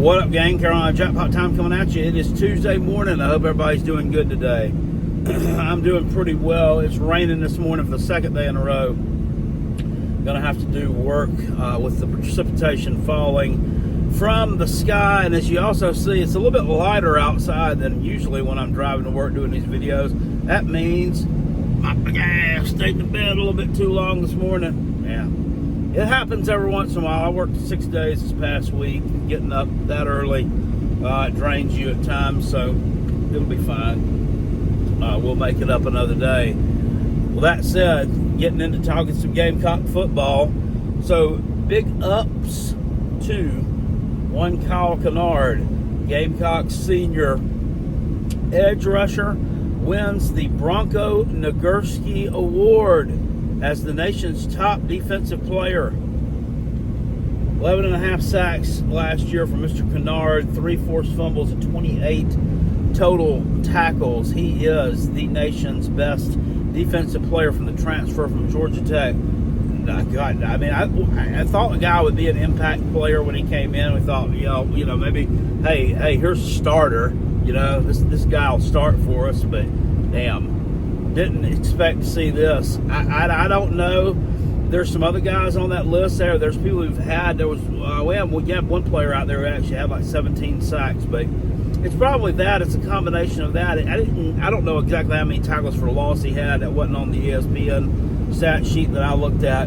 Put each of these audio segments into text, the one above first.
What up, gang? Carolina Jackpot time coming at you. It is Tuesday morning. I hope everybody's doing good today. I'm doing pretty well. It's raining this morning for the second day in a row. Gonna have to do work with the precipitation falling from the sky, and as you also see, it's a little bit lighter outside than usually when I'm driving to work doing these videos. That means I stayed in bed a little bit too long this morning. Yeah. It happens every once in a while. I worked 6 days this past week. Getting up that early, it drains you at times, so it'll be fine. We'll make it up another day. Well, that said, getting into talking some Gamecock football. So, big ups to one Kyle Kennard, Gamecock senior edge rusher, wins the Bronco Nagurski Award as the nation's top defensive player. 11.5 sacks last year for Mr. Kennard, 3 forced fumbles, and 28 total tackles. He is the nation's best defensive player from the transfer from Georgia Tech. I thought the guy would be an impact player when he came in. We thought, maybe, hey, here's a starter. This guy will start for us, but damn. Didn't expect to see this. I don't know. There's some other guys on that list there. There's people who've had. We have one player out there who actually had like 17 sacks, but it's probably that. It's a combination of that. I don't know exactly how many tackles for loss he had. That wasn't on the ESPN stat sheet that I looked at,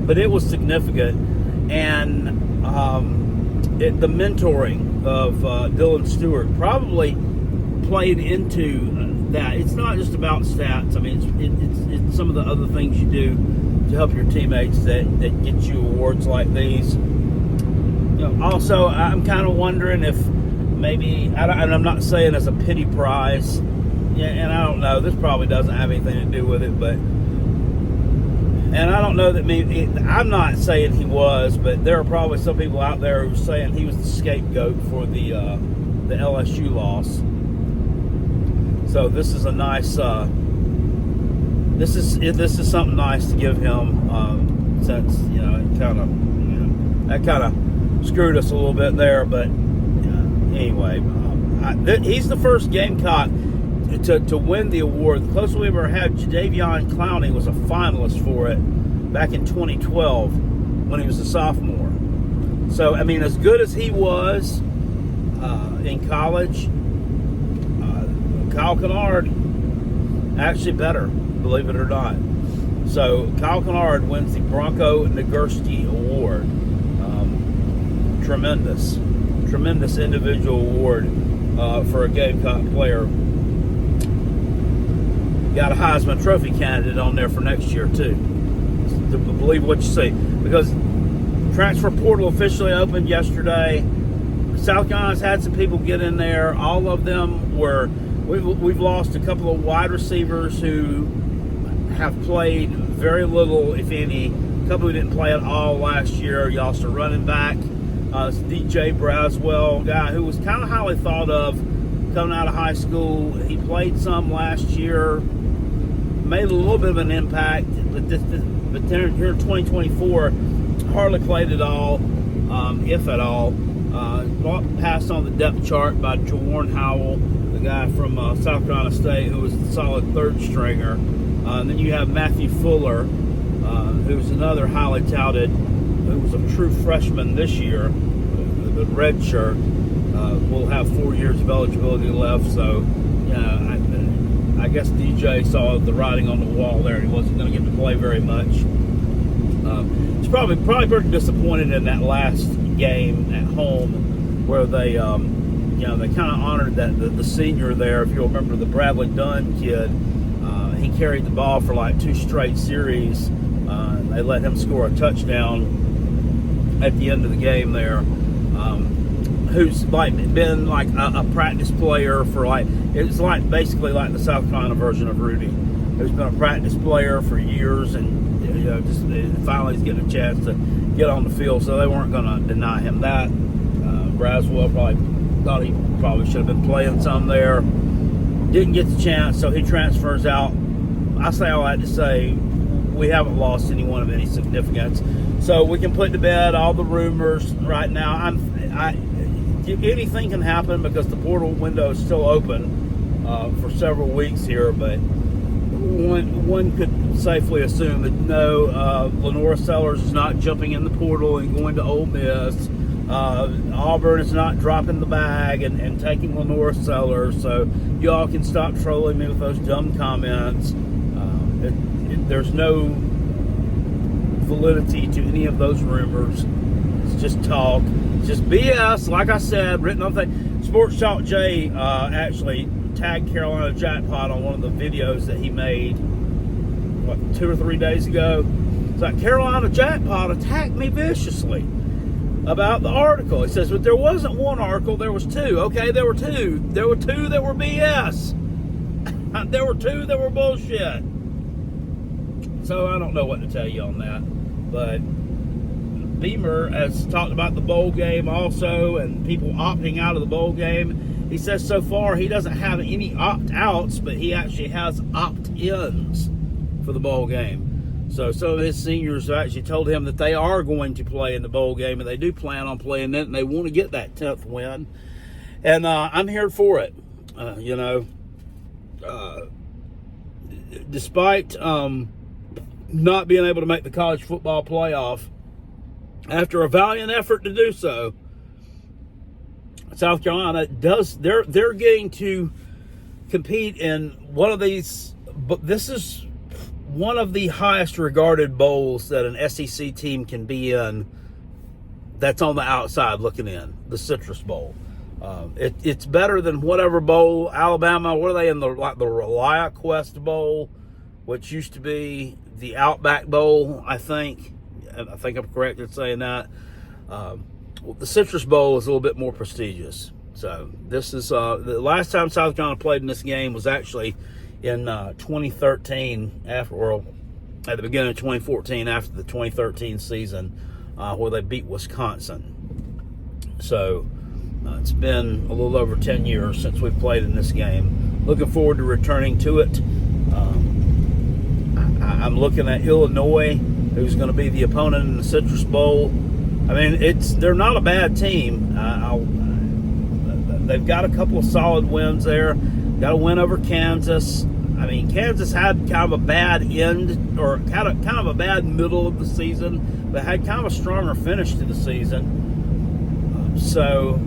but it was significant. And the mentoring of Dylan Stewart probably played into that. It's not just about stats. I mean, it's some of the other things you do to help your teammates that get you awards like these. Also, I'm kind of wondering if maybe, and I'm not saying as a pity prize, and I don't know, this probably doesn't have anything to do with it, but, and I don't know that I'm not saying he was, but there are probably some people out there who are saying he was the scapegoat for the LSU loss. So this is a nice, this is something nice to give him, since that kind of screwed us a little bit there. But anyway, he's the first Gamecock to win the award. The closest we ever had, Jadeveon Clowney was a finalist for it back in 2012 when he was a sophomore. So I mean, as good as he was in college, Kyle Kennard actually better, believe it or not. So Kyle Kennard wins the Bronco Nagurski Award. Tremendous individual award for a Gamecock player. Got a Heisman Trophy candidate on there for next year too. To believe what you see, because transfer portal officially opened yesterday. South Carolina's had some people get in there. All of them were. We've lost a couple of wide receivers who have played very little, if any. A couple who didn't play at all last year. You lost a running back, DJ Braswell, guy who was kind of highly thought of coming out of high school. He played some last year, made a little bit of an impact, but here in 2024, hardly played at all, if at all. Passed on the depth chart by Jawarn Howell, the guy from South Carolina State, who was the solid third stringer. And then you have Matthew Fuller, who's another highly touted, who was a true freshman this year, the red shirt. Will have 4 years of eligibility left, so I guess DJ saw the writing on the wall there. He wasn't going to get to play very much. He's probably pretty disappointed in that last game at home, where they they kind of honored the senior there. If you'll remember, the Bradley Dunn kid, he carried the ball for like 2 straight series. They let him score a touchdown at the end of the game there. Who's been like a practice player for it's basically like the South Carolina version of Rudy, who's been a practice player for years, and just finally he's getting a chance to get on the field. So they weren't going to deny him that. Braswell probably thought he should have been playing some there. Didn't get the chance, so he transfers out. I say all that to say we haven't lost anyone of any significance. So we can put to bed all the rumors right now. Anything can happen because the portal window is still open for several weeks here, but one could safely assume that no, Lenore Sellers is not jumping in the portal and going to Ole Miss. Auburn is not dropping the bag and taking Lenore Sellers, so y'all can stop trolling me with those dumb comments. There's no validity to any of those rumors. It's just talk. It's just BS, like I said, written on thing. Sports Talk Jay actually tagged Carolina Jackpot on one of the videos that he made, 2 or 3 days ago. It's like, Carolina Jackpot attacked me viciously about the article. He says, but there wasn't one article, there was two. Okay, there were two. There were two that were BS. There were two that were bullshit. So I don't know what to tell you on that. But Beamer has talked about the bowl game also and people opting out of the bowl game. He says so far he doesn't have any opt-outs, but he actually has opt-ins for the bowl game. So some of his seniors have actually told him that they are going to play in the bowl game, and they do plan on playing it, and they want to get that 10th win. And I'm here for it. Despite not being able to make the college football playoff, after a valiant effort to do so, South Carolina they're getting to compete in one of these, but this is one of the highest regarded bowls that an SEC team can be in that's on the outside looking in, the Citrus Bowl. It's better than whatever bowl, Alabama, what are they in, the ReliaQuest Bowl, which used to be the Outback Bowl, I think I'm correct in saying that. The Citrus Bowl is a little bit more prestigious. So this is the last time South Carolina played in this game was actually in 2013, at the beginning of 2014, after the 2013 season, where they beat Wisconsin. So it's been a little over 10 years since we've played in this game. Looking forward to returning to it. I'm looking at Illinois, who's going to be the opponent in the Citrus Bowl. I mean, they're not a bad team. They've got a couple of solid wins there. Got a win over Kansas. I mean, Kansas had kind of a bad end, or kind of a bad middle of the season, but had kind of a stronger finish to the season. So,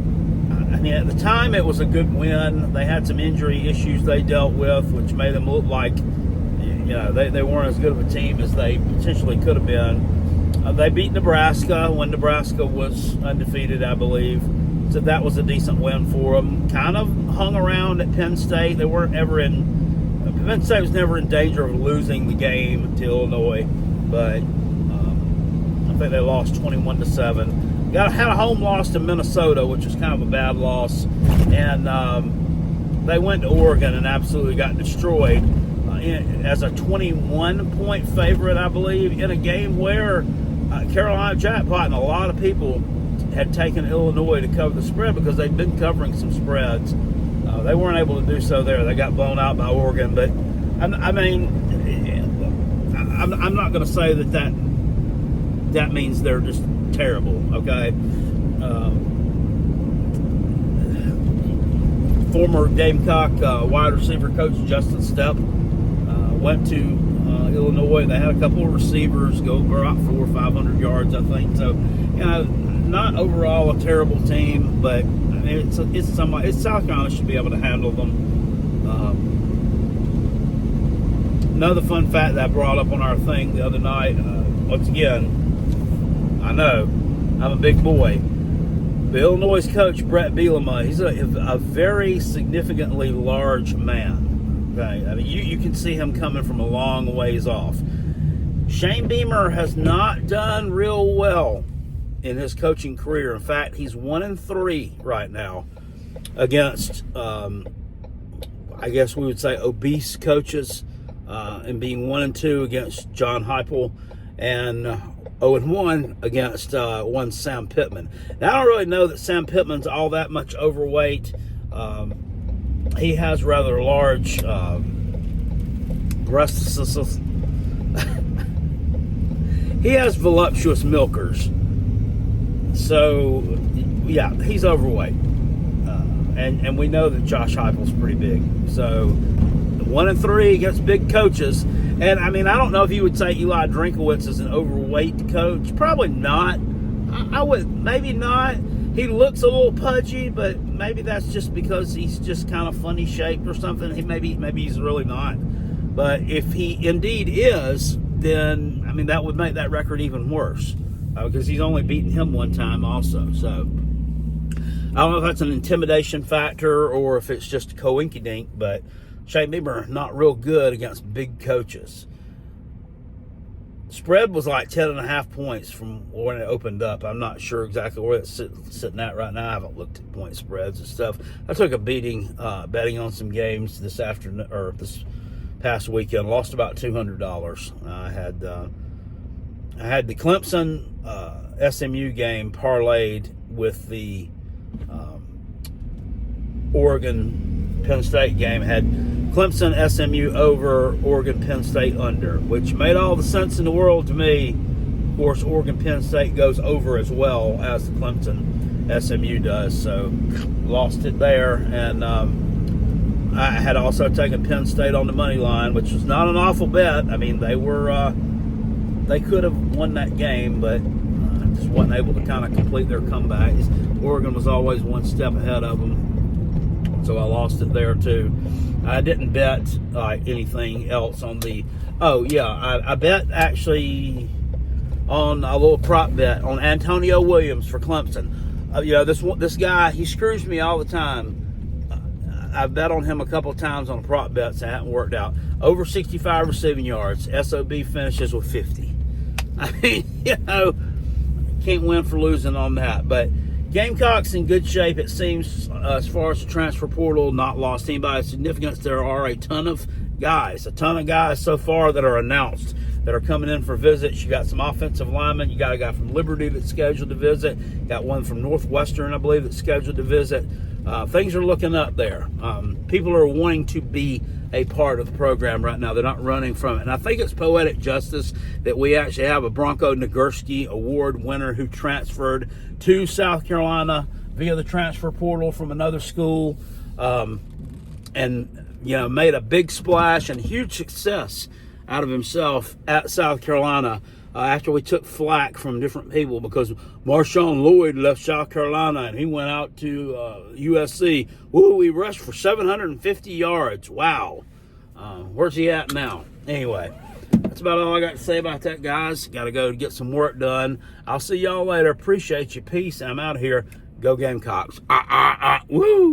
I mean, at the time it was a good win. They had some injury issues they dealt with, which made them look like, they weren't as good of a team as they potentially could have been. They beat Nebraska when Nebraska was undefeated, I believe. So that was a decent win for them. Kind of hung around at Penn State. They weren't ever Penn State was never in danger of losing the game to Illinois, but I think they lost 21-7. Had a home loss to Minnesota, which was kind of a bad loss, and they went to Oregon and absolutely got destroyed as a 21-point favorite, I believe, in a game where Carolina Jackpot and a lot of people had taken Illinois to cover the spread because they'd been covering some spreads. They weren't able to do so there. They got blown out by Oregon. But, I mean, I'm not going to say that means they're just terrible, okay? Former Gamecock wide receiver coach Justin Stepp went to Illinois. They had a couple of receivers go for about 400 or 500 yards, I think. So, not overall a terrible team, but I mean, it's South Carolina should be able to handle them. Another fun fact that I brought up on our thing the other night. Once again, I know I'm a big boy. The Illinois coach Brett Bielema, he's a very significantly large man. Okay, I mean you can see him coming from a long ways off. Shane Beamer has not done real well in his coaching career. In fact, he's 1-3 right now against, I guess we would say, obese coaches, and being 1-2 against John Heupel, and 0-1 against one Sam Pittman. Now, I don't really know that Sam Pittman's all that much overweight. He has rather large breasts. he has voluptuous milkers. So, yeah, he's overweight. And we know that Josh Heupel's pretty big. So, 1-3 against big coaches. And, I mean, I don't know if you would say Eli Drinkowitz is an overweight coach. Probably not. I would, maybe not. He looks a little pudgy, but maybe that's just because he's just kind of funny shaped or something. Maybe he's really not. But if he indeed is, then, I mean, that would make that record even worse. Because he's only beaten him one time also. So, I don't know if that's an intimidation factor or if it's just coinkydink, but Shane Beamer not real good against big coaches. Spread was like 10.5 points from when it opened up. I'm not sure exactly where it's sitting at right now. I haven't looked at point spreads and stuff. I took a beating betting on some games this afternoon or this past weekend. Lost about $200. I had the Clemson SMU game parlayed with the Oregon Penn State game. Had Clemson SMU over, Oregon Penn State under, which made all the sense in the world to me. Of course, Oregon Penn State goes over as well as the Clemson SMU does, so lost it there. And I had also taken Penn State on the money line, which was not an awful bet. I mean, they could have won that game, but just wasn't able to kind of complete their comebacks. Oregon was always one step ahead of them, so I lost it there too. I didn't bet anything else on the. Oh yeah, I bet actually on a little prop bet on Antonio Williams for Clemson. This guy, he screws me all the time. I've bet on him a couple of times on prop bets that haven't worked out. Over 65 receiving yards. SOB finishes with 50. I mean, can't win for losing on that. But Gamecocks in good shape, it seems, as far as the transfer portal, not lost anybody of significance. There are a ton of guys so far that are announced that are coming in for visits. You got some offensive linemen. You got a guy from Liberty that's scheduled to visit. You got one from Northwestern, I believe, that's scheduled to visit. Things are looking up there. People are wanting to be a part of the program right now. They're not running from it. And I think it's poetic justice that we actually have a Bronco Nagurski Award winner who transferred to South Carolina via the transfer portal from another school and made a big splash and huge success out of himself at South Carolina after we took flack from different people because Marshawn Lloyd left South Carolina and he went out to USC. Woo, he rushed for 750 yards. Wow. Where's he at now? Anyway, that's about all I got to say about that, guys. Got to go get some work done. I'll see y'all later. Appreciate you. Peace. I'm out of here. Go Gamecocks. Woo.